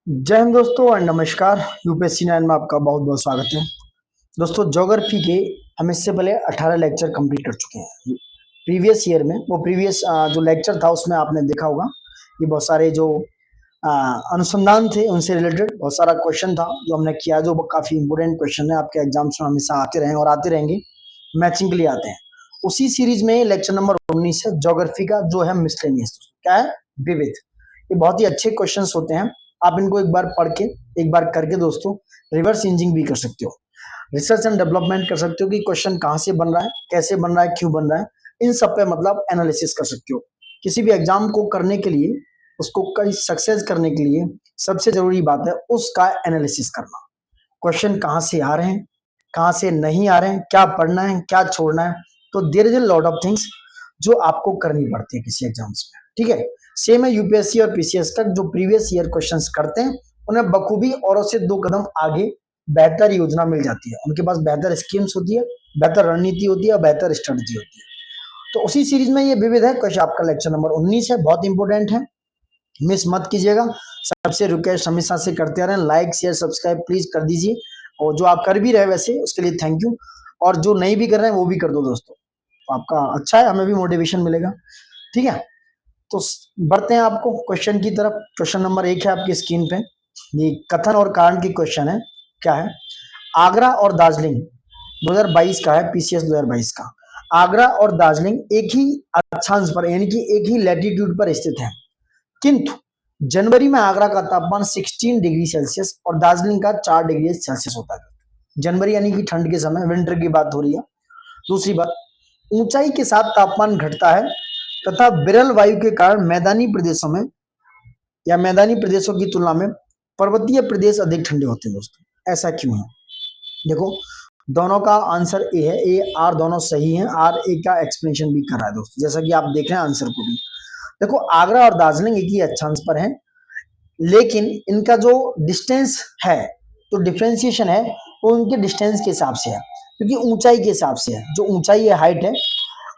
जय हिंद दोस्तों और नमस्कार। यूपीएससी 9 में आपका बहुत बहुत स्वागत है। दोस्तों ज्योग्राफी के हम इससे पहले 18 लेक्चर कंप्लीट कर चुके हैं प्रीवियस ईयर में। वो प्रीवियस जो लेक्चर था उसमें आपने देखा होगा ये बहुत सारे जो अ, अनुसंधान थे उनसे रिलेटेड बहुत सारा क्वेश्चन था जो हमने किया, जो काफ़ी इंपोर्टेंट क्वेश्चन है, आपके एग्जाम्स में हमेशा आते रहे और आते रहेंगे, मैचिंग के लिए आते हैं। उसी सीरीज में लेक्चर नंबर 19 है ज्योग्राफी का, जो है मिसलेनियस। क्या है? विविध। ये बहुत ही अच्छे क्वेश्चंस होते हैं। आप इनको एक बार पढ़ के, एक बार करके दोस्तों रिवर्स इंजिनियरिंग भी कर सकते हो, रिसर्च एंड डेवलपमेंट कर सकते हो कि क्वेश्चन कहाँ से बन रहा है, कैसे बन रहा है, क्यों बन रहा है, इन सब पे मतलब एनालिसिस कर सकते हो। किसी भी एग्जाम को करने के लिए, उसको कई सक्सेस करने के लिए सबसे जरूरी बात है उसका एनालिसिस करना। क्वेश्चन कहाँ से आ रहे हैं, कहाँ से नहीं आ रहे हैं, क्या पढ़ना है, क्या छोड़ना है। तो there is a lot of things जो आपको करनी पड़ती है किसी एग्जाम्स में। ठीक है, सेम है यूपीएससी और पीसीएस तक जो प्रीवियस ईयर क्वेश्चंस करते हैं उन्हें बखूबी औरों से 2 कदम आगे बेहतर योजना मिल जाती है। उनके पास बेहतर स्कीम्स होती है, बेहतर रणनीति होती है और बेहतर स्ट्रेटजी होती है। तो उसी सीरीज में ये विविध है क्वेश्चन, आपका लेक्चर नंबर 19 है, बहुत इंपॉर्टेंट है, मिस मत कीजिएगा। सबसे रिक्वेस्ट हमेशा से करते आ रहे हैं, लाइक शेयर सब्सक्राइब प्लीज कर दीजिए, और जो आप कर भी रहे वैसे उसके लिए थैंक यू, और जो नहीं भी कर रहे हैं वो भी कर दो दोस्तों, तो आपका अच्छा है, हमें भी मोटिवेशन मिलेगा। ठीक है, तो बढ़ते हैं आपको क्वेश्चन की तरफ। क्वेश्चन नंबर 1 है आपकी स्क्रीन पे, ये कथन और कारण की क्वेश्चन है। क्या है? आगरा और दार्जिलिंग 2022 का है, पीसीएस 2022 का। आगरा और दार्जिलिंग एक ही अक्षांश पर यानी कि एक ही लैटिट्यूड पर स्थित है, किंतु जनवरी में आगरा का तापमान 16 डिग्री सेल्सियस और दार्जिलिंग का 4 डिग्री सेल्सियस होता है। जनवरी यानी कि ठंड के समय, विंटर की बात हो रही है। दूसरी बात, ऊंचाई के साथ तापमान घटता है तथा विरल वायु के कारण मैदानी प्रदेशों में या मैदानी प्रदेशों की तुलना में पर्वतीय प्रदेश अधिक ठंडे होते हैं। दोस्तों ऐसा क्यों है? देखो, दोनों का आंसर ए है, ए आर दोनों सही हैं। आर ए का एक्सप्लेनेशन भी कर रहा है दोस्तों, जैसा कि आप देख रहे हैं आंसर को भी। देखो, आगरा और दार्जिलिंग एक ही अक्षांश पर है, लेकिन इनका जो डिस्टेंस है, तो डिफ्रेंसिएशन है वो उनके डिस्टेंस के हिसाब से है, क्योंकि ऊंचाई के हिसाब से है। जो ऊंचाई है, हाइट है,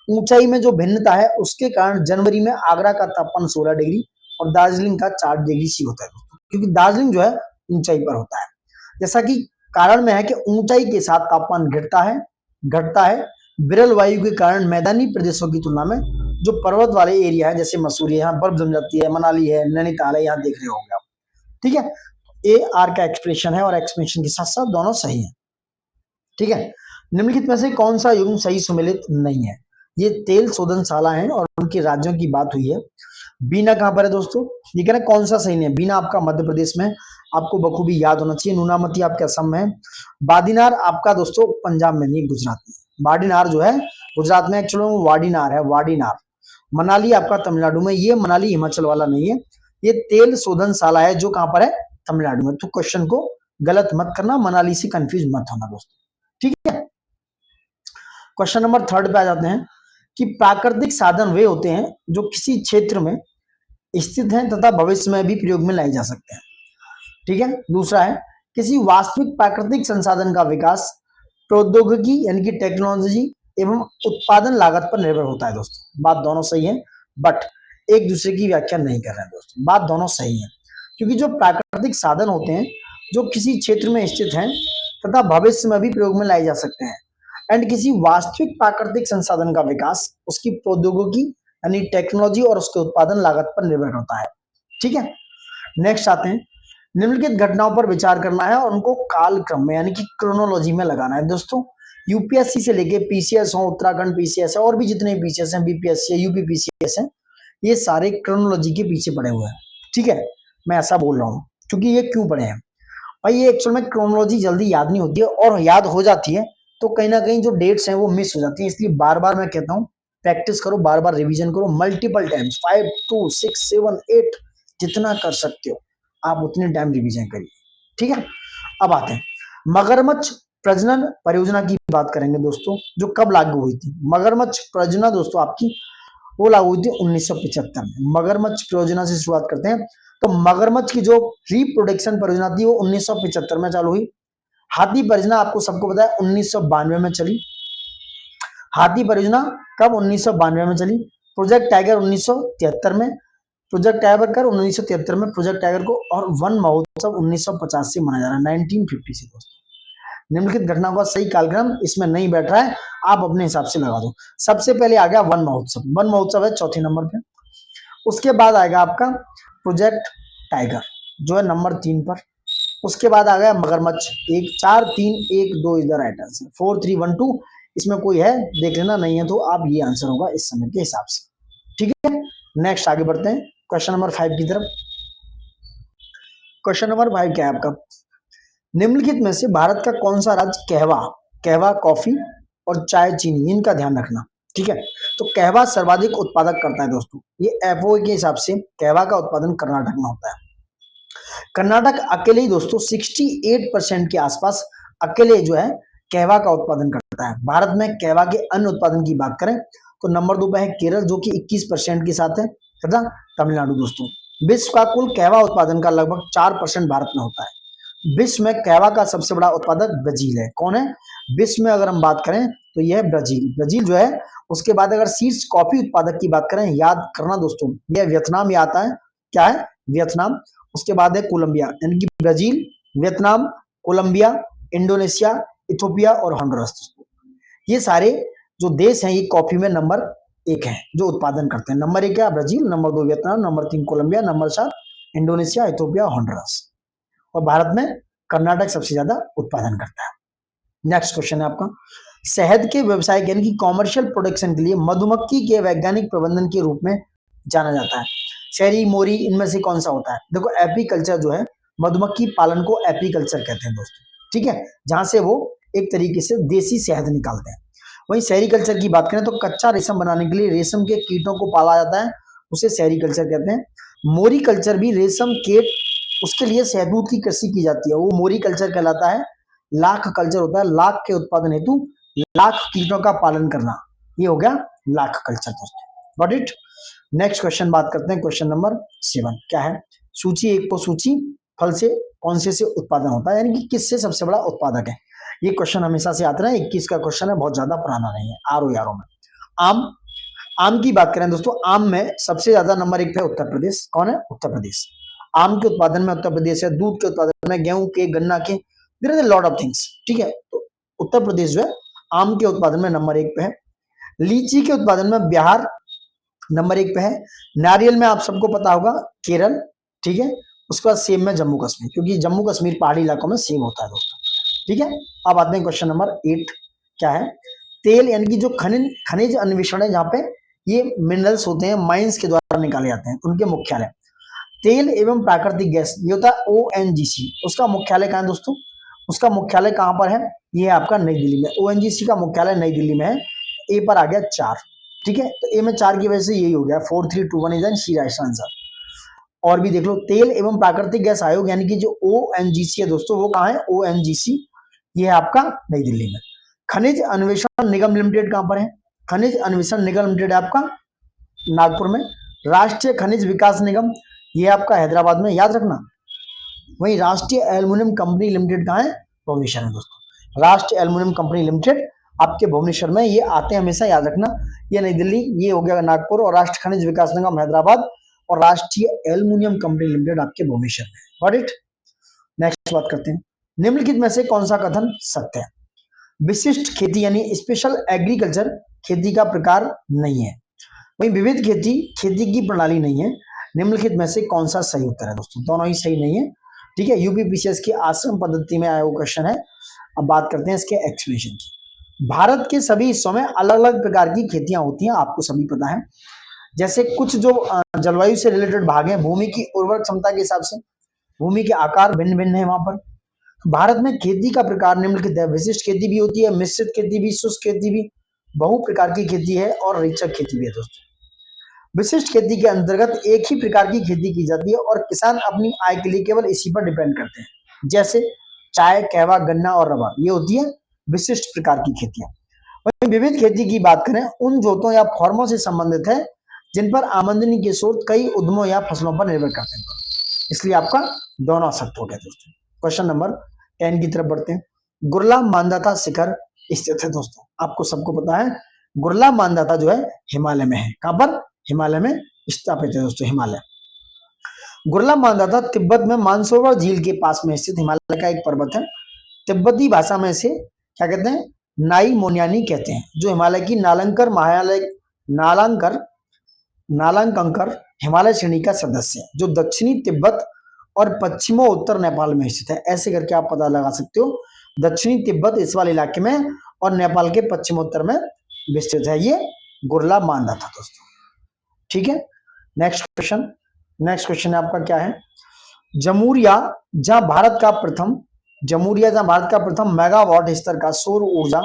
ऊंचाई में जो भिन्नता है उसके कारण जनवरी में आगरा का तापमान 16 डिग्री और दार्जिलिंग का 4 डिग्री सी होता है दोस्तों, क्योंकि दार्जिलिंग जो है ऊंचाई पर होता है। जैसा कि कारण में है कि ऊंचाई के साथ तापमान घटता है विरल वायु के कारण मैदानी प्रदेशों की तुलना में जो पर्वत वाले एरिया है, जैसे मसूरी है, यहाँ बर्फ जम जाती है, मनाली है, नैनीताल है, यहाँ देख रहे होंगे आप। ठीक है, ए आर का एक्सप्रेशन है और एक्सप्रेशन के साथ साथ दोनों सही है। ठीक है, निम्नलिखित में से कौन सा युग्म सही सुमेलित नहीं है? ये तेल शोधनशाला है और उनके राज्यों की बात हुई है। बीना कहाँ पर है दोस्तों? ये कह रहे कौन सा सही नहीं है। बीना आपका मध्य प्रदेश में, आपको बखूबी याद होना चाहिए। नूनामती आपके असम में है। बादीनार आपका दोस्तों पंजाब में नहीं, गुजरात में। बाडीनार जो है गुजरात में, एक्चुअली वो वाडीनार है, वाडीनार। मनाली आपका तमिलनाडु में, ये मनाली हिमाचल वाला नहीं है, ये तेल शोधनशाला है जो कहां पर है? तमिलनाडु में। तो क्वेश्चन को गलत मत करना, मनाली से कंफ्यूज मत होना दोस्तों। ठीक है, क्वेश्चन नंबर 3 पे आ जाते हैं कि प्राकृतिक साधन वे होते हैं जो किसी क्षेत्र में स्थित हैं तथा भविष्य में भी प्रयोग में लाए जा सकते हैं। ठीक है, दूसरा है किसी वास्तविक प्राकृतिक संसाधन का विकास प्रौद्योगिकी यानी कि टेक्नोलॉजी एवं उत्पादन लागत पर निर्भर होता है। दोस्तों बात दोनों सही है, बट एक दूसरे की व्याख्या नहीं कर रहे हैं दोस्तों। बात दोनों सही है, क्योंकि जो प्राकृतिक साधन होते हैं जो किसी क्षेत्र में स्थित हैं तथा भविष्य में भी प्रयोग में लाए जा सकते हैं, एंड किसी वास्तविक प्राकृतिक संसाधन का विकास उसकी प्रौद्योगिकी यानी टेक्नोलॉजी और उसके उत्पादन लागत पर निर्भर होता है। ठीक है, नेक्स्ट आते हैं, निम्नलिखित घटनाओं पर विचार करना है और उनको कालक्रम में यानी कि क्रोनोलॉजी में लगाना है। दोस्तों यूपीएससी से लेके पीसीएस हो, उत्तराखंड पीसीएस है, और भी जितने पीसीएस हैं, बीपीएससी है, यूपी पीसीएस है, ये सारे क्रोनोलॉजी के पीछे पड़े हुए हैं। ठीक है, मैं ऐसा बोल रहा हूँ क्योंकि ये क्यों पड़े हैं भाई, ये एक्चुअल में क्रोनोलॉजी जल्दी याद नहीं होती है, और याद हो जाती है तो कहीं ना कहीं जो डेट्स हैं वो मिस हो जाती है। इसलिए बार बार मैं कहता हूँ प्रैक्टिस करो, बार बार रिवीजन करो, मल्टीपल टाइम्स, 5 2 6 7 8 जितना कर सकते हो आप उतने टाइम रिवीजन करिए। ठीक है, अब आते हैं मगरमच्छ प्रजनन परियोजना की बात करेंगे दोस्तों, जो कब लागू हुई थी। मगरमच्छ परियोजना दोस्तों आपकी वो लागू हुई थी 1975 में। मगरमच्छ परियोजना से शुरुआत करते हैं, तो मगरमच्छ की जो रिप्रोडक्शन परियोजना थी वो 1975 में चालू हुई। हाथी परियोजना आपको सबको पता है 1992 में चली। हाथी परियोजना कब? 1992 में चली। प्रोजेक्ट टाइगर 1973 में। प्रोजेक्ट टाइगर 1973 में प्रोजेक्ट टाइगर को, और वन महोत्सव 1950 से मनाया जा रहा है, 1950 से दोस्तों। निम्नलिखित घटनाओं का सही कालक्रम इसमें नहीं बैठ रहा है, आप अपने हिसाब से लगा दो। सबसे पहले आ गया वन महोत्सव, वन महोत्सव है चौथे नंबर पे। उसके बाद आएगा आपका प्रोजेक्ट टाइगर जो है नंबर 3 पर। उसके बाद आ गया मगरमच्छ, 1 4 3 1 2 इधर राइट आंसर, 4 3 1 2 इसमें कोई है देख लेना, नहीं है तो आप ये आंसर होगा इस समय के हिसाब से, ठीक है। नेक्स्ट आगे बढ़ते हैं क्वेश्चन नंबर 5 की तरफ। क्वेश्चन नंबर 5 क्या है आपका, निम्नलिखित में से भारत का कौन सा राज्य कहवा, कहवा कॉफी और चाय चीनी इनका ध्यान रखना, ठीक है। तो कहवा सर्वाधिक उत्पादक करता है दोस्तों, ये एफओ के हिसाब से कहवा का उत्पादन कर्नाटक में होता है। कर्नाटक अकेले ही दोस्तों 68% के आसपास अकेले जो है कहवा का उत्पादन करता है। भारत में कहवा के अन्य उत्पादन की बात करें तो नंबर 2 पे है केरल जो कि 21% के साथ है, तथा तमिलनाडु दोस्तों। विश्व का कुल कहवा उत्पादन का लगभग 4% भारत में होता है। विश्व में कहवा का सबसे बड़ा उत्पादक ब्राजील है। कौन है विश्व में, अगर हम बात करें तो यह है ब्राजील, ब्राजील जो है। उसके बाद अगर शीर्ष कॉफी उत्पादक की बात करें, याद करना दोस्तों, यह वियतनाम, ये आता है, क्या है वियतनाम। उसके बाद है कोलंबिया, यानी कि Brazil, Vietnam, Colombia, Indonesia, Ethiopia और हॉन्डुरस। ये सारे जो देश हैं ये कॉफी में नंबर 1 है जो उत्पादन करते हैं। नंबर 1 है Brazil, number 2 Vietnam, number 3 Colombia, number 4 Indonesia, Ethiopia, Honduras. और भारत में कर्नाटक सबसे ज्यादा उत्पादन करता है। नेक्स्ट क्वेश्चन है आपका, शहद के व्यवसाय यानी कि कॉमर्शियल प्रोडक्शन के लिए मधुमक्खी के वैज्ञानिक प्रबंधन के रूप में जाना जाता है। शहरी, मोरी, इनमें से कौन सा होता है? देखो एपीकल्चर जो है, मधुमक्खी पालन को एपीकल्चर कहते हैं दोस्तों, ठीक है, जहां से वो एक तरीके से देसी शहद निकालते हैं। वहीं सेरीकल्चर की बात करें तो कच्चा रेशम बनाने के लिए रेशम के कीटों को पाला जाता है, उसे सेरीकल्चर कहते हैं। मोरी कल्चर भी रेशम कीट, उसके लिए शहतूत की कृषि की जाती है, वो मोरी कल्चर कहलाता है। लाख कल्चर होता है, लाख के उत्पादन हेतु लाख कीटों का पालन करना, ये हो गया लाख कल्चर दोस्तों। Got it. नेक्स्ट क्वेश्चन बात करते हैं, क्वेश्चन नंबर 7 क्या है, सूची 1 को सूची फल से कौन से उत्पादन होता है, यानी कि किससे सबसे बड़ा उत्पादक है। ये क्वेश्चन हमेशा से आता है, 21 का क्वेश्चन है, बहुत ज्यादा पुराना नहीं है। आरो यारो में आम, आम की बात करें दोस्तों, आम में सबसे ज्यादा नंबर 1 पे उत्तर प्रदेश। कौन है? उत्तर प्रदेश। आम के उत्पादन में उत्तर प्रदेश है, दूध के उत्पादन में, गेहूं के, गन्ना के, there is a lot of things, ठीक है। तो उत्तर प्रदेश जो है आम के उत्पादन में नंबर 1 पे है। लीची के उत्पादन में बिहार नंबर 1 पे है। नारियल में आप सबको पता होगा केरल, ठीक है। उसके बाद सेब में जम्मू कश्मीर, क्योंकि जम्मू कश्मीर पहाड़ी इलाकों में सेब होता है दोस्तों, ठीक है। अब आते हैं क्वेश्चन नंबर 8 क्या है, तेल यानी कि जो खनिज अन्वेषण है, जहाँ पे ये मिनरल्स होते हैं माइंस के द्वारा निकाले जाते हैं, उनके मुख्यालय। तेल एवं प्राकृतिक गैस ये होता है ओएनजीसी, उसका मुख्यालय कहाँ है दोस्तों? उसका मुख्यालय कहाँ पर है? ये है आपका नई दिल्ली में। ओएनजीसी का मुख्यालय नई दिल्ली में है। ए पर आ गया 4, ठीक है। तो ए में 4 की वजह से यही हो गया, 4 3 2 1 इज सी राइट आंसर। और भी देख लो, तेल एवं प्राकृतिक गैस आयोग यानी कि जो ओएनजीसी है दोस्तों, वो कहाँ है? ओएनजीसी, ये है आपका नई दिल्ली में। खनिज अन्वेषण निगम लिमिटेड कहाँ पर है? खनिज अन्वेषण निगम लिमिटेड है आपका नागपुर में। राष्ट्रीय खनिज विकास निगम ये आपका हैदराबाद में, याद रखना। वहीं राष्ट्रीय एल्युमिनियम कंपनी लिमिटेड कहाँ है? भुवनेश्वर में दोस्तों। राष्ट्रीय एल्युमिनियम कंपनी लिमिटेड आपके भुवनेश्वर में, ये आते हैं हमेशा, याद रखना। ये नई दिल्ली, ये हो गया नागपुर, और राष्ट्रीय खनिज विकास निगम हैदराबाद, और राष्ट्रीय एल्युमिनियम कंपनी लिमिटेड आपके भुवनेश्वर में। Got it. नेक्स्ट बात करते हैं, निम्नलिखित में से कौन सा कथन सत्य है? विशिष्ट खेती यानी स्पेशल एग्रीकल्चर खेती का प्रकार नहीं है। वहीं विविध खेती खेती की प्रणाली नहीं है। निम्नलिखित में से कौन सा सही उत्तर है दोस्तों? दोनों ही सही नहीं है, ठीक है। यूपीपीसीएस की आश्रम पद्धति में आया हुआ क्वेश्चन है। अब बात करते हैं इसके एक्सप्लेनेशन की। भारत के सभी हिस्सों में अलग अलग प्रकार की खेतियां होती हैं, आपको सभी पता है। जैसे कुछ जो जलवायु से रिलेटेड भाग हैं, भूमि की उर्वरक क्षमता के हिसाब से भूमि के आकार भिन्न भिन्न है वहां पर। भारत में खेती का प्रकार निम्नलिखित है, विशिष्ट खेती भी होती है, मिश्रित खेती भी, शुष्क खेती भी, बहु प्रकार की खेती है, और रेचक खेती भी है दोस्तों। विशिष्ट खेती के अंतर्गत एक ही प्रकार की खेती की जाती है और किसान अपनी आय के लिए केवल इसी पर डिपेंड करते हैं, जैसे चाय, कहवा, गन्ना और रबर, ये होती है विशिष्ट प्रकार की खेतियां। वहीं विविध खेती की बात करें, उन जोतों या फॉर्मों से संबंधित है जिन पर आमदनी के स्रोत कई उद्यमों या फसलों पर निर्भर करते हैं, इसलिए आपका दोनों सख्त हो गया दोस्तों। क्वेश्चन नंबर 10 की तरफ बढ़ते हैं। गुरला मानदाता शिखर स्थित है दोस्तों, आपको सबको पता है गुरला मानदाता जो है हिमालय में है। कहां पर? हिमालय में स्थापित है दोस्तों, हिमालय। गुरला मांधाता तिब्बत में मानसरोवर झील के पास में स्थित हिमालय का एक पर्वत है। तिब्बती भाषा में इसे क्या कहते हैं, नाई मोनियानी कहते हैं, जो हिमालय की नालंकर महालय नालांकर नालांकंकर हिमालय श्रेणी का सदस्य है, जो दक्षिणी तिब्बत और पश्चिमो उत्तर नेपाल में स्थित है। ऐसे करके आप पता लगा सकते हो, दक्षिणी तिब्बत इस वाले इलाके में और नेपाल के पश्चिमोत्तर में विस्तृत है ये गुरला मांधाता दोस्तों। ठीक है, नेक्स्ट क्वेश्चन आपका क्या है, जमूरिया जहां भारत का प्रथम मेगावाट स्तर का सौर ऊर्जा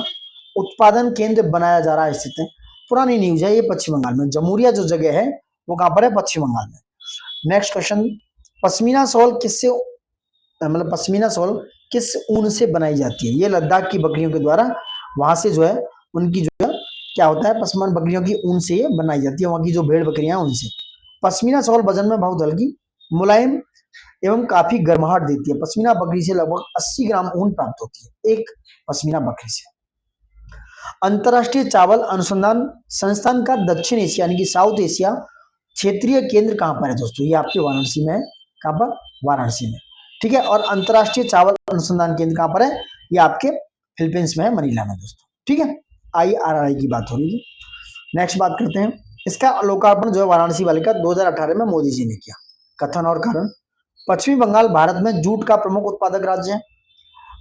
उत्पादन केंद्र बनाया जा रहा है स्थित है। पुरानी न्यूज है ये, पश्चिम बंगाल में जमूरिया जो जगह है वो कहां पर है, पश्चिम बंगाल में। नेक्स्ट क्वेश्चन, पश्मीना शॉल किस ऊन से बनाई जाती है। ये लद्दाख की बकरियों के द्वारा वहां से जो है उनकी जो है क्या होता है, पश्मीना बकरियों की ऊन से ये बनाई जाती है, वहां की जो भेड़ बकरियां हैं उनसे। पश्मीना शॉल वजन में बहुत हल्की, मुलायम एवं काफी गर्माहट देती है। पश्मीना बकरी से लगभग 80 ग्राम ऊन प्राप्त होती है, एक पश्मीना बकरी से। अंतरराष्ट्रीय चावल अनुसंधान संस्थान का दक्षिण एशिया यानी कि साउथ एशिया क्षेत्रीय केंद्र कहां पर है दोस्तों, ये आपके वाराणसी में है। कहां पर, वाराणसी में। ठीक है, और अंतरराष्ट्रीय चावल अनुसंधान केंद्र कहां पर है, ये आपके फिलीपींस में है, मनीला में दोस्तों। ठीक है, IRRI की बात हो रही है। नेक्स्ट बात करते हैं, इसका लोकार्पण जो है वाराणसी वाले का 2018 में मोदी जी ने किया। कथन और कारण, पश्चिमी बंगाल भारत में जूट का प्रमुख उत्पादक राज्य है।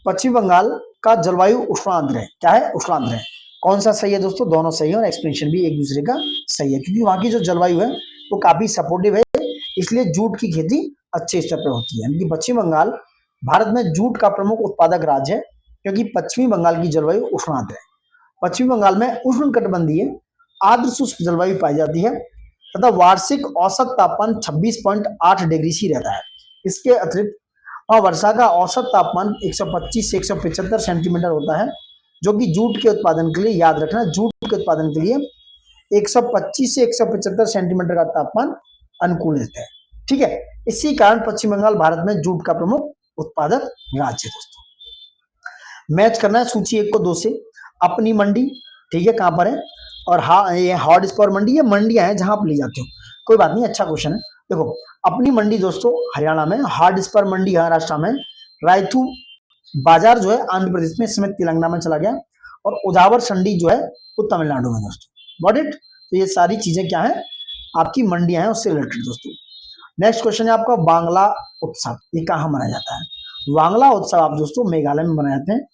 पश्चिम बंगाल का जलवायु उष्णाद्र है। क्या है, उष्णाद्र है। कौन सा सही है दोस्तों, दोनों सही है और एक्सप्लेनेशन भी एक दूसरे का सही है, क्योंकि वहां की जो जलवायु है वो काफी सपोर्टिव है, इसलिए जूट की खेती अच्छे स्तर पर होती है। यानी कि पश्चिम बंगाल भारत में जूट का प्रमुख उत्पादक राज्य है, क्योंकि पश्चिमी बंगाल की जलवायु उष्णाद्र है। पश्चिमी बंगाल में उष्णकटिबंधीय आर्द्र शुष्क जलवायु पाई जाती है तथा वार्षिक औसत तापमान 26.8 डिग्री सी रहता है। इसके अतिरिक्त वर्षा का औसत तापमान 125 से 175 सेंटीमीटर होता है, जो कि जूट के उत्पादन के लिए, याद रखना, जूट के उत्पादन के लिए 125 से 175 सेंटीमीटर का तापमान अनुकूलित है। ठीक है, इसी कारण पश्चिम बंगाल भारत में जूट का प्रमुख उत्पादक राज्य है दोस्तों। मैच करना है सूची 1 को 2 से। अपनी मंडी, ठीक है, कहां पर है, और हाँ ये हॉट स्पॉट मंडी, ये मंडियां हैं जहां आप ले जाते हो, कोई बात नहीं, अच्छा क्वेश्चन है। देखो, अपनी मंडी दोस्तों हरियाणा में, हार्ड स्पर मंडी महाराष्ट्र में, रायथू बाजार जो है आंध्र प्रदेश में, समेत तेलंगाना में चला गया, और उजावर संडी जो है वो तमिलनाडु में दोस्तों। Got it. तो ये सारी चीजें क्या है, आपकी मंडियां हैं उससे रिलेटेड दोस्तों। नेक्स्ट क्वेश्चन है आपका, बांग्ला उत्सव, ये कहाँ मनाया जाता है। बांग्ला उत्सव आप दोस्तों मेघालय में मनाए जाते हैं।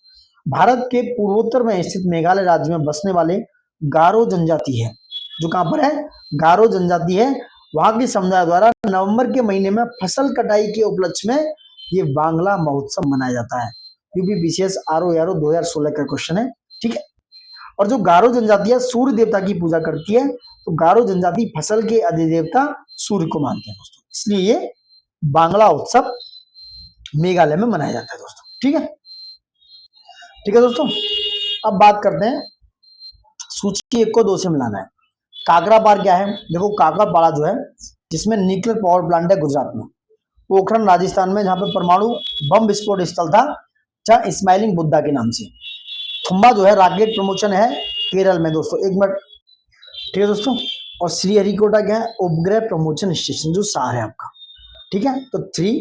भारत के पूर्वोत्तर में स्थित मेघालय राज्य में बसने वाले गारो जनजाति है, जो कहां पर है, गारो जनजाति है, वहां के समुदाय द्वारा नवंबर के महीने में फसल कटाई के उपलक्ष्य में ये बांग्ला महोत्सव मनाया जाता है। UPPCS RO 2016 का क्वेश्चन है। ठीक है, और जो गारो जनजाति है सूर्य देवता की पूजा करती है, तो गारो जनजाति फसल के अधिदेवता सूर्य को मानते हैं दोस्तों, इसलिए ये बांग्ला उत्सव मेघालय में मनाया जाता है दोस्तों। ठीक है, ठीक है दोस्तों, अब बात करते हैं सूची 1 को 2 से मिलाना है। काकरापार क्या है, देखो काकरापारा जो है जिसमें न्यूक्लियर पावर प्लांट है गुजरात में, पोखरण राजस्थान में जहां पे परमाणु बम विस्फोट स्थल था, जहां स्माइलिंग बुद्धा के नाम से। थुम्बा जो है रॉकेट प्रमोशन है केरल में दोस्तों, 1 मिनट, ठीक है दोस्तों। और श्रीहरिकोटा क्या है, उपग्रह प्रमोशन स्टेशन जो सार है आपका। ठीक है, तो 3,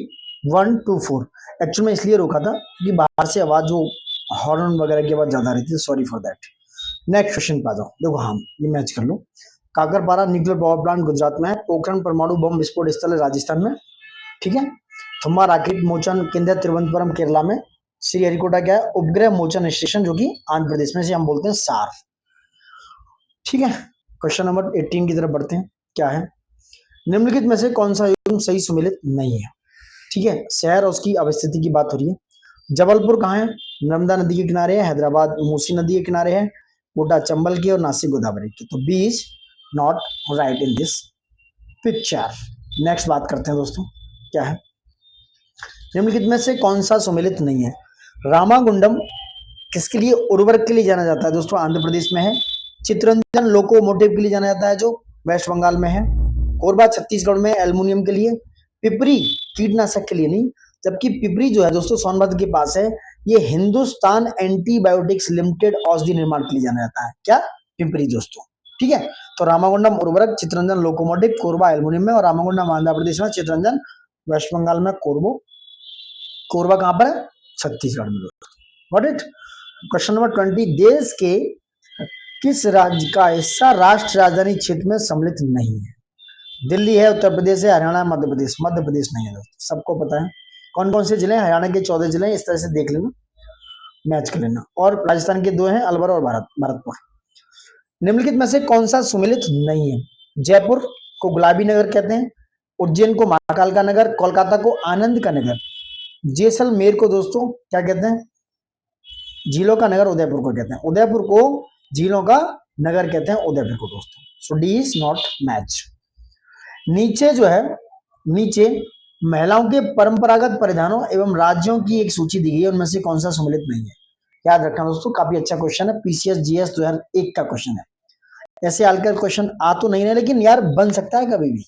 1, 2, 4 एक्चुअल में इसलिए रोका था क्योंकि बाहर से आवाज जो हॉर्न वगैरह की आवाज ज्यादा रहती है, sorry for that. Next question पे आ जाओ, देखो हाँ ये मैच कर लो। काकरपारा न्यूक्लियर पावर प्लांट गुजरात में है, पोखरण परमाणु बम विस्फोट स्थल है राजस्थान में। ठीक है, थुम्बा रॉकेट मोचन केंद्र तिरुवनंतपुरम केरला में। श्रीहरिकोटा क्या है, उपग्रह मोचन स्टेशन जो कि आंध्र प्रदेश में, से हम बोलते हैं सार। ठीक है, क्वेश्चन नंबर 18 की तरफ बढ़ते हैं। क्या है, निम्नलिखित में से कौन सा युग्म सही सुमेलित नहीं है। ठीक है, शहर और उसकी अवस्थिति की बात हो रही है। जबलपुर कहाँ है, नर्मदा नदी के किनारे है, हैदराबाद मूसी नदी के किनारे है, कोटा चंबल की, और नासिक गोदावरी की। तो B is not right in this picture. Next बात करते हैं दोस्तों, क्या है, निम्नलिखित में से कौन सा सुमेलित नहीं है। रामागुंडम किसके लिए, उर्वरक के लिए जाना जाता है दोस्तों, आंध्र प्रदेश में है। चित्ररंजन लोकोमोटिव के लिए जाना जाता है जो वेस्ट बंगाल में है। कोरबा छत्तीसगढ़ में एल्युमिनियम के लिए। पिपरी कीटनाशक के लिए नहीं, जबकि पिपरी जो है दोस्तों सोनभद्र के पास है, ये हिंदुस्तान एंटीबायोटिक्स लिमिटेड औषधि निर्माण के लिए जाना जाता है। क्या, पिपरी दोस्तों। ठीक है, तो रामागुंडम उर्वरक, चित्ररंजन लोकोमोटिव, कोरबा एल्युमिनियम में, और रामागुंडम आंध्र प्रदेश में, चित्ररंजन वेस्ट बंगाल में कोरबो, कोरबा कहां पर है? छत्तीसगढ़ में। Got it. क्वेश्चन नंबर 20, देश के किस राज्य का हिस्सा राष्ट्र राजधानी क्षेत्र में सम्मिलित नहीं है? दिल्ली है, उत्तर प्रदेश है, हरियाणा, मध्य प्रदेश। मध्य प्रदेश नहीं है दोस्तों, सबको पता है कौन कौन से जिले हैं। हरियाणा के 14 जिले हैं, इस तरह से देख लेना, मैच कर लेना। और राजस्थान के 2 हैं, अलवर और भरतपुर। निम्नलिखित में से कौन सा सुमेलित नहीं है? जयपुर को गुलाबी नगर कहते हैं, उज्जैन को महाकाल का नगर, कोलकाता को आनंद का नगर, जैसलमेर को दोस्तों क्या कहते हैं? झीलों का नगर उदयपुर को कहते हैं। उदयपुर को झीलों का नगर कहते हैं, उदयपुर को दोस्तों। सो डी इज नॉट मैच। नीचे जो है, नीचे महिलाओं के परंपरागत परिधानों एवं राज्यों की एक सूची दी गई है, उनमें से कौन सा सम्मिलित नहीं है? याद रखना दोस्तों, काफी अच्छा क्वेश्चन है, पीसीएस जीएस 2001 का क्वेश्चन है। ऐसे हल्का क्वेश्चन आ तो नहीं है, लेकिन यार बन सकता है कभी भी।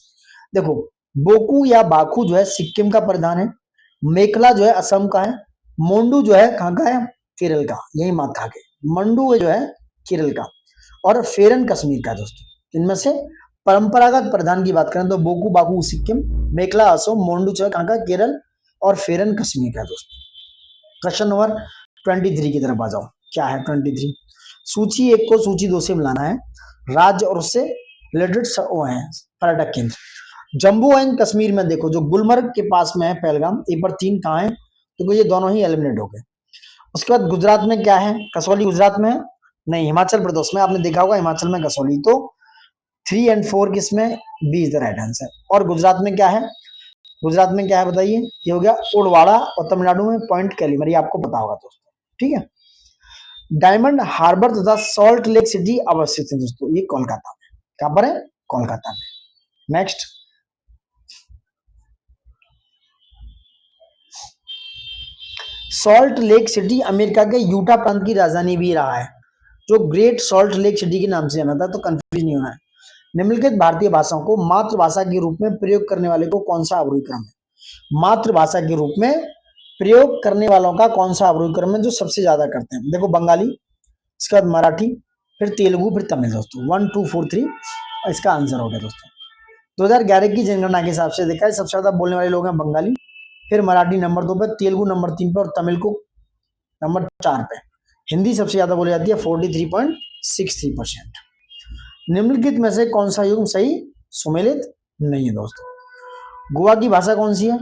देखो, बोकू या बाखू जो है सिक्किम का परिधान है, मेखला जो है असम का है, मोंडू जो है कहाँ का है? केरल का, यही मात खा के। मंडू जो है केरल का, और फेरन कश्मीर का दोस्तों। इनमें से परंपरागत परिधान की बात करें तो बोकू बाकू सिक्किम, मेखला असम, मोंडू जो है कहाँ का? केरल, और फेरन कश्मीर का दोस्तों। क्वेश्चन नंबर 23 की तरफ आ जाओ। क्या है 23? सूची 1 को सूची 2 से मिलाना है। राज्य और उससे रिलेटेड वो है पर्यटक केंद्र। जम्मू एंड कश्मीर में देखो, जो गुलमर्ग के पास में है पहलगाम, एक पर 3 कहाँ है? तो ये दोनों ही एलिमिनेट हो गए। उसके बाद गुजरात में क्या है? कसौली गुजरात में है? नहीं, हिमाचल प्रदेश में। आपने देखा होगा हिमाचल में कसौली। तो 3 और 4 किसमें? B is the right answer. और गुजरात में क्या है? गुजरात में क्या है बताइए? ये हो गया उड़वाड़ा, और तमिलनाडु में पॉइंट कैलीमर, ये आपको पता होगा दोस्तों, ठीक है। डायमंड हार्बर तथा सॉल्ट लेक सिटी अवस्थित है दोस्तों, ये कोलकाता में। कहां पर है? कोलकाता में। Next, salt lake city America के यूटा प्रांत की राजधानी भी रहा है, जो ग्रेट सॉल्ट लेक सिटी के नाम से जाना था। तो कंफ्यूज नहीं होना है। निम्नलिखित भारतीय भाषाओं को मातृभाषा के रूप में प्रयोग करने वाले को कौन सा अवरोही क्रम है? मातृभाषा के रूप में प्रयोग करने वालों का कौन सा अवरोही क्रम है जो सबसे ज्यादा करते हैं? देखो, बंगाली, इसके बाद मराठी, फिर तेलुगु, फिर तमिल दोस्तों। 1 2 4 3 इसका आंसर हो गया दोस्तों। 2011 की जनगणना के हिसाब से देखा है, सबसे ज्यादा बोलने वाले लोग हैं बंगाली, फिर मराठी नंबर 2 पे, तेलुगु नंबर 3 पे, और तमिल को नंबर 4 पे। हिंदी सबसे ज्यादा बोली जाती है 43.63%। निम्नलिखित में से कौन सा युग्म सही सुमेलित नहीं है दोस्तों? गोवा की भाषा कौन सी है?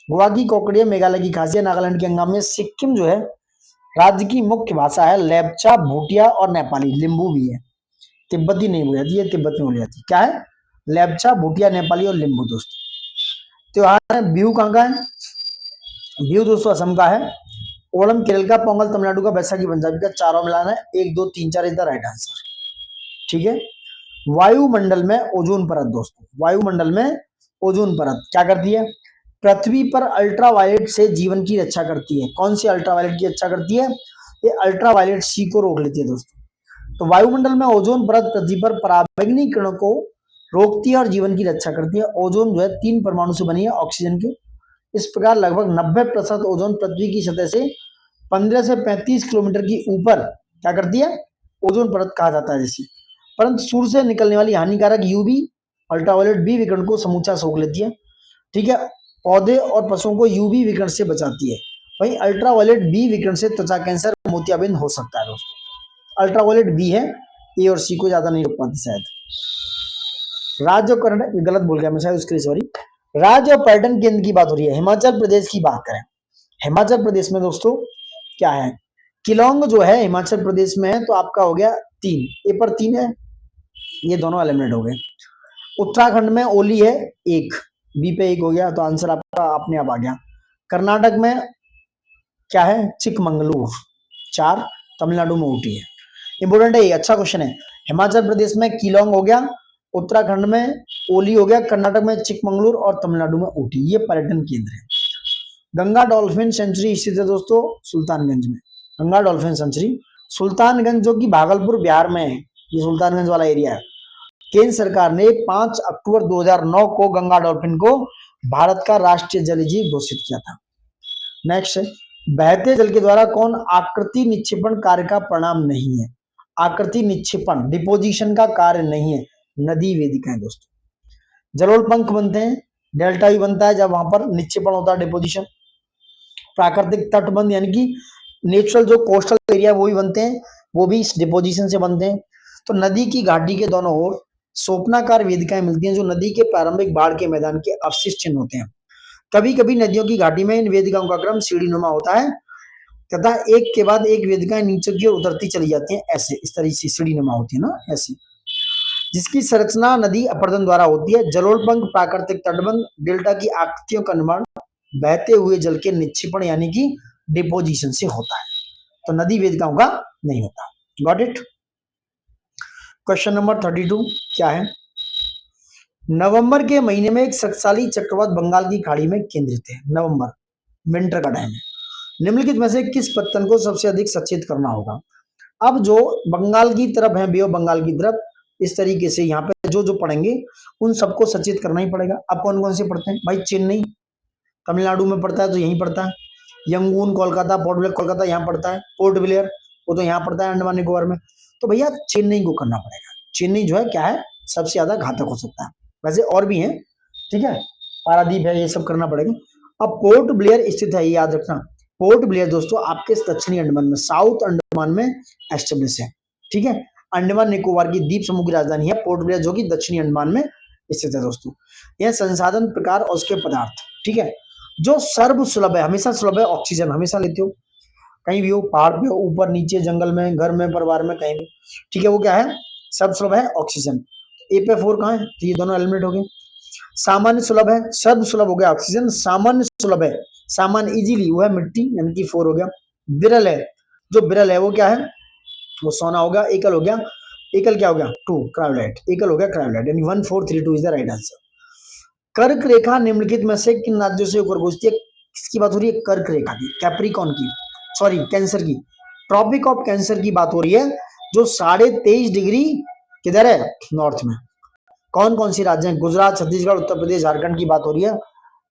गोवा की कोकड़ी, मेघालय की खासी, नागालैंड की अंगामी, सिक्किम जो है राज्य की मुख्य भाषा है लेप्चा, भूटिया और नेपाली, लिम्बू भी है। तिब्बती नहीं बोली जाती है, तिब्बती बोली जाती है। क्या है? लेप्चा, भूटिया, नेपाली और लिम्बू दोस्तों। त्योहार है बिहू कहाँ का है? बिहू दोस्तों असम का है। ओणम केरल का, पोंगल तमिलनाडु का, बैसाखी पंजाबी का। चारों मिलाना है, 1 2 3 4 इज द राइट आंसर, ठीक है। वायुमंडल में ओजोन परत दोस्तों, वायुमंडल में ओजोन परत क्या करती है? पृथ्वी पर अल्ट्रावायलेट से जीवन की रक्षा करती है। कौन सी अल्ट्रावायलेट की रक्षा करती है? ये अल्ट्रावायलेट सी को रोक लेती है दोस्तों। तो वायुमंडल में ओजोन परत पृथ्वी पर पराबैंगनी किरणों को रोकती है और जीवन की रक्षा करती है। ओजोन जो है 3 परमाणु से बनी है ऑक्सीजन के। इस प्रकार लगभग 90% ओजोन पृथ्वी की सतह से 15 से 35 किलोमीटर की ऊपर क्या करती है? ओजोन परत कहा जाता है जिसे। परंतु सूर्य से निकलने वाली हानिकारक यूवी अल्ट्रावायलेट बी विकिरण को समूचा सोख लेती है, ठीक है। पौधे और पशुओं को यूवी विकिरण से बचाती है। वहीं अल्ट्रावायलेट बी विकिरण से त्वचा कैंसर, मोतियाबिंद हो सकता है दोस्तों। अल्ट्रावायलेट बी है, ए और सी को ज्यादा नहीं रोक पाती शायद। राज्य और कर्नाटक, गलत बोल गया मैं शायद, उसके लिए सॉरी। राज्य और पर्यटन केंद्र की बात हो रही है, हिमाचल प्रदेश की बात करें। हिमाचल प्रदेश में दोस्तों क्या है? किलोंग जो है हिमाचल प्रदेश में है, तो आपका हो गया 3, ए पर 3 है, ये दोनों एलिमिनेट हो गए। उत्तराखंड में ओली है 1, बी पे 1 हो गया, तो आंसर आपका अपने आप आ गया। कर्नाटक में क्या है? चिकमंगलूर 4, तमिलनाडु में ऊटी है। इंपोर्टेंट है, ये अच्छा क्वेश्चन है। हिमाचल प्रदेश में किलोंग हो गया, उत्तराखंड में ओली हो गया, कर्नाटक में चिकमंगलूर और तमिलनाडु में ऊटी, ये पर्यटन केंद्र है। गंगा डॉल्फिन सेंचुरी स्थित है दोस्तों सुल्तानगंज में। गंगा डॉल्फिन सेंचुरी सुल्तानगंज जो कि भागलपुर बिहार में है, ये सुल्तानगंज वाला एरिया है। केंद्र सरकार ने 5 अक्टूबर 2009 को गंगा डॉल्फिन को भारत का राष्ट्रीय जलजीव घोषित किया था। नेक्स्ट, बहते जल के द्वारा कौन आकृति निक्षेपण कार्य का परिणाम नहीं है? आकृति निक्षेपण डिपोजिशन का कार्य नहीं है, नदी वेदिकाएं दोस्तों। जलोल पंख बनते हैं डेल्टा भी बनता है जब वहां पर निक्षेपण होता है, डिपोजिशन। प्राकृतिक तटबंध यानी कि नेचुरल जो कोस्टल एरिया वो भी बनते हैं, वो भी इस डिपोजिशन से बनते हैं। तो नदी की घाटी के दोनों ओर सोपनाकार वेदिकाएं मिलती हैं जो नदी के प्रारंभिक बाढ़ के मैदान के अवशिष्ट चिन्ह होते हैं। कभी कभी नदियों की घाटी में इन वेदिकाओं का क्रम सीढ़ीनुमा होता है तथा एक के बाद एक वेदिकाएं नीचे की ओर उतरती चली जाती हैं, ऐसे इस तरह से सीढ़ीनुमा होती है ना, ऐसे, जिसकी संरचना नदी अपर्दन द्वारा होती है। जलोढ़ प्राकृतिक तटबंध डेल्टा की आकृतियों का निर्माण बहते हुए जल के निक्षेपण यानी कि डिपोजिशन से होता है। तो नदी वेदिकाओं का नहीं होता। Got it. क्वेश्चन नंबर 32 क्या है? नवंबर के महीने में एक शक्तिशाली चक्रवात बंगाल की खाड़ी में केंद्रित है। नवंबर विंटर का टाइम है। निम्नलिखित में से किस पत्तन को सबसे अधिक सचेत करना होगा? अब जो बंगाल की तरफ है, बे ऑफ बंगाल की तरफ, इस तरीके से यहाँ पे जो जो पढ़ेंगे उन सबको सचेत करना ही पड़ेगा। अब कौन कौन से पढ़ते हैं भाई? चेन्नई तमिलनाडु में पड़ता है तो यहीं पड़ता है। Yangon Kolkata, port Blair Kolkata यहाँ पड़ता है। पोर्ट ब्लेयर वो तो यहाँ पड़ता है अंडमान निकोबार में। तो भैया चेन्नई को करना पड़ेगा। चेन्नई जो है क्या है, सबसे ज्यादा घातक हो सकता है। वैसे और भी हैं, ठीक है, पारादीप है, ये सब करना पड़ेगा। अब पोर्ट ब्लेयर स्थित है, ये याद रखना। पोर्ट ब्लेयर दोस्तों आपके दक्षिणी अंडमान में, साउथ अंडमान में एस्टेब्लिश है, ठीक है। अंडमान निकोबार की द्वीप समूह की राजधानी है पोर्ट ब्लेयर, जो कि दक्षिणी अंडमान में स्थित है दोस्तों। यह संसाधन प्रकार और उसके पदार्थ, ठीक है, जो सर्व सुलभ है, हमेशा सुलभ है। ऑक्सीजन हमेशा लेते हो, कहीं भी हो, पहाड़ पे हो, ऊपर नीचे, जंगल में, घर में, परिवार में, कहीं भी, ठीक है। वो क्या है? सब सुलभ है ऑक्सीजन। ए पे 4 कहाँ है? तो ये दोनों एलिमेंट हो गए। सामान्य सुलभ है, सर्व सुलभ हो गया ऑक्सीजन। सामान्य सुलभ है, सामान्य इजीली, वो है मिट्टी, यानी कि 4 हो गया। विरल है, जो विरल है वो क्या है? वो सोना हो गया। एकल हो गया, एकल क्या हो गया? 2 क्रायोलाइट, एकल हो गया क्रायोलाइट, यानी 1 4 3 2 इज द राइट आंसर। कर्क रेखा निम्नलिखित में से किन राज्यों से होकर गुजरती है? किसकी बात हो रही है? कर्क रेखा की, कैप्रिकॉन की, सॉरी कैंसर की, ट्रॉपिक ऑफ कैंसर की बात हो रही है, जो 23.5 डिग्री किधर है? नॉर्थ में। कौन कौन सी राज्य हैं? गुजरात, छत्तीसगढ़, उत्तर प्रदेश, झारखंड की बात हो रही है।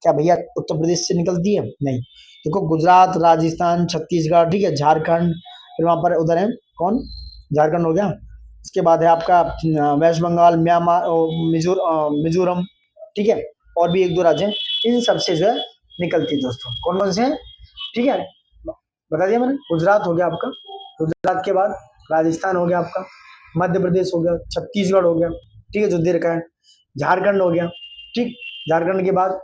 क्या भैया उत्तर प्रदेश से निकलती है? नहीं। देखो गुजरात, राजस्थान, छत्तीसगढ़, ठीक है, झारखंड, फिर वहां पर उधर है कौन? झारखंड हो गया। उसके बाद है आपका वेस्ट बंगाल, म्यांमार, मिजोरम, ठीक है, और भी 1 2 राज्य हैं। इन सबसे जो है निकलती है दोस्तों। कौन कौन से हैं? ठीक है, बता दिया मैंने। गुजरात हो गया आपका, गुजरात के बाद राजस्थान हो गया आपका, मध्य प्रदेश हो गया, छत्तीसगढ़ हो गया, ठीक है, जो दे रखा है, झारखंड हो गया, ठीक, झारखंड के बाद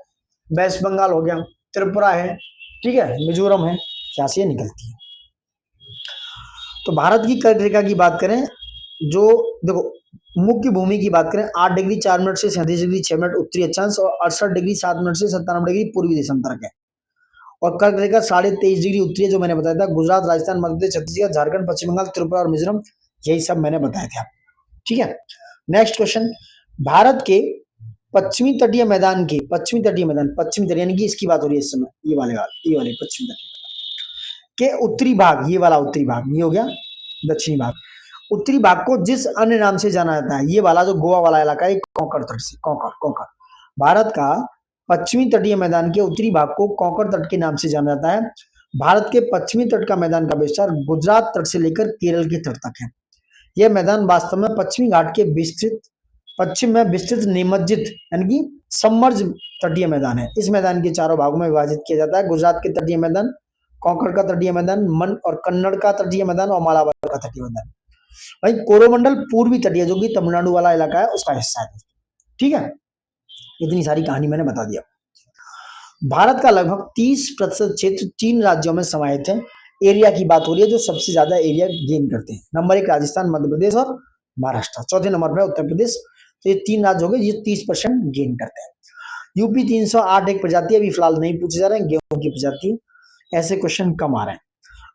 वेस्ट बंगाल हो गया, त्रिपुरा है, ठीक है, मिजोरम है, यहाँ से निकलती है। तो भारत की कर्क रेखा की बात करें, जो देखो मुख्य भूमि की बात करें, 8 डिग्री 4 मिनट से 37 डिग्री 6 मिनट उत्तरी अक्षांश और 68 डिग्री 7 मिनट से 97 डिग्री पूर्वी देशांतरक है। और कर्क रेखा 23.5 डिग्री उत्तरी है, जो मैंने बताया था। गुजरात, राजस्थान, मध्य प्रदेश, छत्तीसगढ़, झारखंड, पश्चिम बंगाल, त्रिपुरा और मिजोरम, यही सब मैंने बताए थे आप, ठीक है। नेक्स्ट क्वेश्चन, भारत के पश्चिमी तटीय मैदान के, पश्चिमी तटीय मैदान, पश्चिमी तटीय यानी कि इसकी बात हो रही है इस समय, ये वाले पश्चिमी तटीय के उत्तरी भाग, ये वाला उत्तरी भाग, ये हो गया दक्षिणी भाग। उत्तरी भाग को जिस अन्य नाम से जाना जाता है, ये वाला जो गोवा वाला इलाका है, कोंकण तट से, कोंकण। भारत का पश्चिमी तटीय मैदान के उत्तरी भाग को कोंकण तट के नाम से जाना जाता है। भारत के पश्चिमी तट का मैदान का विस्तार गुजरात तट से लेकर केरल के तट तक है। यह मैदान वास्तव में पश्चिमी घाट के विस्तृत, पश्चिम में विस्तृत निमज्जित यानी कि सबमर्ज तटीय मैदान है। इस मैदान के चारों भागों में विभाजित किया जाता है। गुजरात के तटीय मैदान, कोंकण का तटीय मैदान, मन और कन्नड़ का तटीय मैदान और मालाबार का तटीय मैदान। भाई कोरोमंडल पूर्वी तटीय, जो कि तमिलनाडु वाला इलाका है, उसका हिस्सा है, ठीक है। इतनी सारी कहानी मैंने बता दिया। भारत का लगभग 30% क्षेत्र 3 राज्यों में समाहित है। एरिया की बात हो रही है, जो सबसे ज्यादा एरिया गेन करते हैं। नंबर 1 राजस्थान, मध्य प्रदेश और महाराष्ट्र। चौथे नंबर पर उत्तर प्रदेश। तो ये 3 राज्य हो गए, ये 30% गेन करते हैं। यूपी 308 एक प्रजाति अभी फिलहाल नहीं पूछे जा रहे हैं, गेहूं की प्रजाति। ऐसे क्वेश्चन कम आ रहे हैं।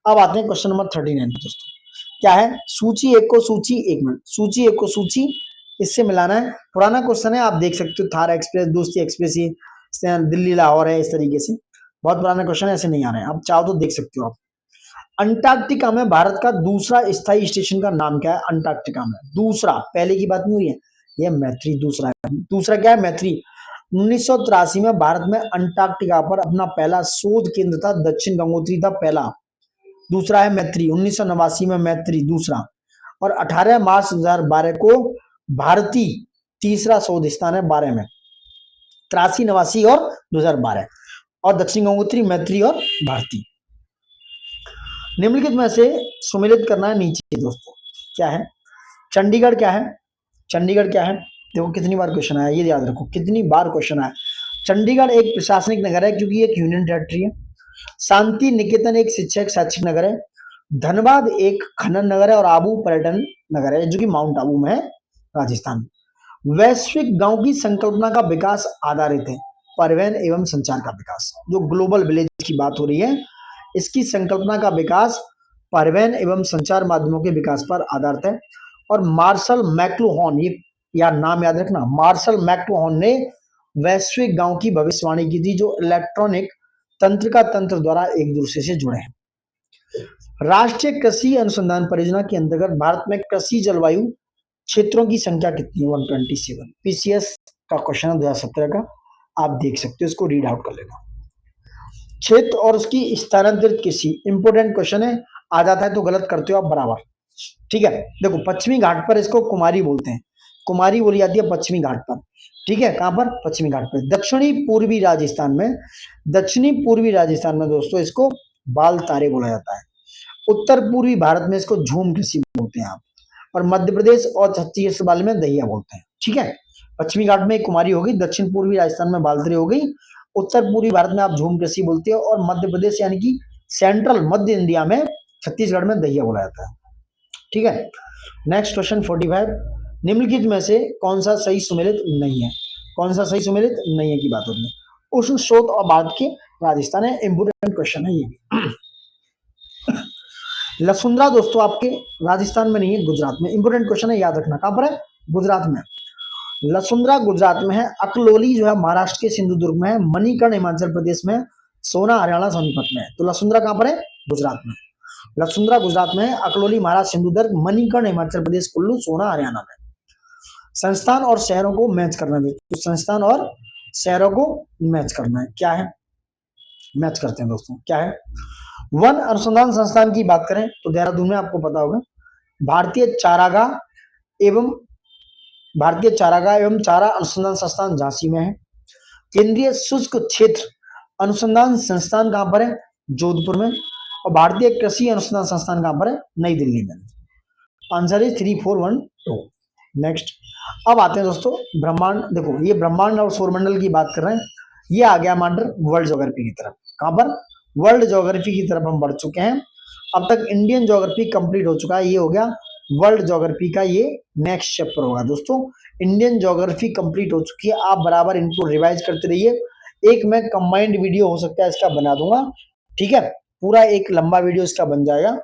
अब आते हैं क्वेश्चन नंबर 39 दोस्तों। क्या है? सूची 1 को सूची 1 मिनट, सूची 1 को सूची इससे मिलाना है। पुराना क्वेश्चन है, आप देख सकते हो, थार एक्सप्रेस, दोस्ती एक्सप्रेस, ये दिल्ली लाहौर है, इस तरीके से बहुत पुराना क्वेश्चन है, ऐसे नहीं आ रहे हैं। आप चाहो तो देख सकते हो आप। अंटार्कटिका में भारत का दूसरा स्थायी स्टेशन का नाम क्या है? अंटार्कटिका में दूसरा, पहले की बात नहीं हुई है, यह मैत्री दूसरा है। दूसरा क्या है? मैत्री। 1983 में भारत में अंटार्कटिका पर अपना पहला शोध केंद्र था, दक्षिण गंगोत्री था पहला। दूसरा है मैत्री, 1989 में मैत्री दूसरा। और 18 मार्च 2012 को भारती तीसरा शोध स्थान है 12 में। 83, 89 और 2012। और दक्षिण गंगोत्री, मैत्री और भारती। निम्नलिखित में से सुमेलित करना है नीचे दोस्तों। क्या है? चंडीगढ़ क्या है? चंडीगढ़ क्या है? देखो कितनी बार क्वेश्चन आया, ये याद रखो कितनी बार क्वेश्चन आया। चंडीगढ़ एक प्रशासनिक नगर है क्योंकि एक यूनियन टेरिटरी है। शांति निकेतन एक शिक्षक शैक्षिक नगर है। धनबाद एक खनन नगर है और आबू पर्यटन नगर है जो कि माउंट आबू में है, राजस्थान। वैश्विक गांव की संकल्पना का विकास आधारित है परिवहन एवं संचार का विकास। जो ग्लोबल विलेज की बात हो रही है, इसकी संकल्पना का विकास परिवहन एवं संचार माध्यमों के विकास पर आधारित है। और मार्शल मैक्लुहान, ये यार नाम याद रखना, मार्शल मैक्लुहान ने वैश्विक गांव की भविष्यवाणी की थी जो इलेक्ट्रॉनिक तंत्र का तंत्र द्वारा एक दूसरे से जुड़े हैं। राष्ट्रीय कृषि अनुसंधान परियोजना के अंतर्गत भारत में कृषि जलवायु क्षेत्रों की संख्या कितनी है? 127। पीसीएस का क्वेश्चन है 2017 का, आप देख सकते हो, इसको रीड आउट कर लेना। क्षेत्र और उसकी स्थानांतरित कृषि इंपोर्टेंट क्वेश्चन है, आ जाता है तो गलत करते हो आप बराबर, ठीक है। देखो पश्चिमी घाट पर इसको कुमारी बोलते हैं, कुमारी बोली जाती है पश्चिमी घाट पर, ठीक है। कहां पर? पश्चिमी घाट पर। दक्षिणी पूर्वी राजस्थान में, दक्षिणी पूर्वी राजस्थान में दोस्तों इसको बाल तारे बोला जाता है। उत्तर पूर्वी भारत में इसको झूम कृषि बोलते हैं आप, और मध्य प्रदेश और छत्तीसगढ़ में दहिया बोलते हैं, ठीक है। पश्चिमी घाट में कुमारी हो गई, दक्षिण पूर्वी राजस्थान में बालतरे हो गई, उत्तर पूर्वी भारत में आप झूम कृषि बोलते हो, और मध्य प्रदेश यानी कि सेंट्रल मध्य इंडिया में छत्तीसगढ़ में दहिया बोला जाता है, ठीक है। नेक्स्ट क्वेश्चन 45, निम्नलिखित में से कौन सा सही सुमेलित नहीं है? कौन सा सही सुमेलित नहीं है की बात हो रही है। उष्ण स्रोत और भारत के राजस्थान है, इंपोर्टेंट क्वेश्चन है ये भी। लसुंद्रा दोस्तों आपके राजस्थान में नहीं है, गुजरात में। इंपोर्टेंट क्वेश्चन है, याद रखना। कहां पर है? गुजरात में। लसुंद्रा गुजरात में है, अकलोली जो है महाराष्ट्र के सिंधुदुर्ग में है, मणिकर्ण हिमाचल प्रदेश में, सोना हरियाणा सोनीपत में है। तो लसुंद्रा कहां पर है? गुजरात में। लसुंद्रा गुजरात में है, अकलोली महाराष्ट्र सिंधुदुर्ग, मणिकर्ण हिमाचल प्रदेश, कुल्लू सोना हरियाणा में। संस्थान और शहरों को मैच करना है, तो संस्थान और शहरों को मैच करना है। क्या है? मैच करते हैं दोस्तों। क्या है? वन अनुसंधान संस्थान की बात करें तो देहरादून में, आपको पता होगा। भारतीय चारागाह एवं चारा अनुसंधान संस्थान झांसी में है। केंद्रीय शुष्क क्षेत्र अनुसंधान संस्थान कहां पर है? जोधपुर में। और भारतीय कृषि अनुसंधान संस्थान कहां पर है? नई दिल्ली में। आंसर है 3412। नेक्स्ट, अब आते हैं दोस्तों ब्रह्मांड। देखो ये ब्रह्मांड और सौरमंडल की बात कर रहे हैं, ये आ गया मांडर वर्ल्ड ज्योग्राफी की तरफ। कहां पर? वर्ल्ड ज्योग्राफी की तरफ हम बढ़ चुके हैं। अब तक इंडियन ज्योग्राफी कंप्लीट हो चुका है, ये हो गया वर्ल्ड ज्योग्राफी का, ये नेक्स्ट चैप्टर होगा दोस्तों। इंडियन ज्योग्राफी कंप्लीट हो चुकी है, आप बराबर इनको रिवाइज करते रहिए। एक मैं कंबाइंड वीडियो हो सकता है इसका बना दूंगा, ठीक है, पूरा एक लंबा वीडियो इसका बन जाएगा।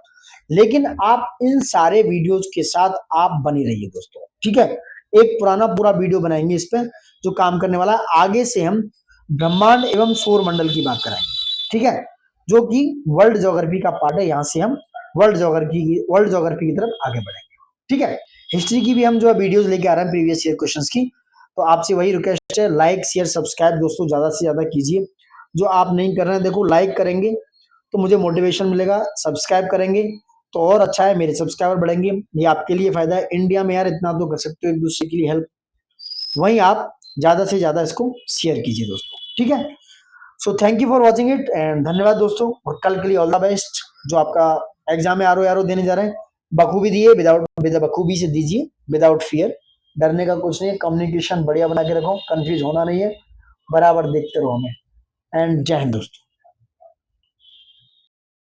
लेकिन आप इन सारे वीडियोज के साथ आप बने रहिए दोस्तों, ठीक है। एक पुराना पूरा वीडियो बनाएंगे इस पे जो काम करने वाला है। आगे से हम ब्रह्मांड एवं सौरमंडल की बात कराएंगे, ठीक है, जो कि वर्ल्ड ज्योग्राफी का पार्ट है। यहां से हम वर्ल्ड ज्योग्राफी की तरफ आगे बढ़ेंगे, ठीक है। हिस्ट्री की भी हम जो है वीडियोस लेके आ रहे हैं प्रीवियस ईयर क्वेश्चंस की। तो आपसे वही रिक्वेस्ट है, लाइक शेयर सब्सक्राइब दोस्तों ज्यादा से ज्यादा कीजिए। जो आप नहीं कर रहे हैं, देखो लाइक करेंगे तो मुझे मोटिवेशन मिलेगा, सब्सक्राइब करेंगे तो और अच्छा है, मेरे सब्सक्राइबर बढ़ेंगे, ये आपके लिए फायदा है। इंडिया में यार इतना तो कर सकते हो एक दूसरे के लिए हेल्प, वहीं आप ज्यादा से ज्यादा इसको शेयर कीजिए दोस्तों, ठीक है। So thank you for watching it and धन्यवाद दोस्तों, और कल के लिए ऑल द बेस्ट। जो आपका एग्जाम है आर देने जा रहे हैं, बखूबी दिए, बखूबी से दीजिए, विदाउट फियर। डरने का कुछ नहीं है, कम्युनिकेशन बढ़िया बना के रखो, कंफ्यूज होना नहीं है, बराबर देखते रहो हमें। एंड जय हिंद दोस्तों।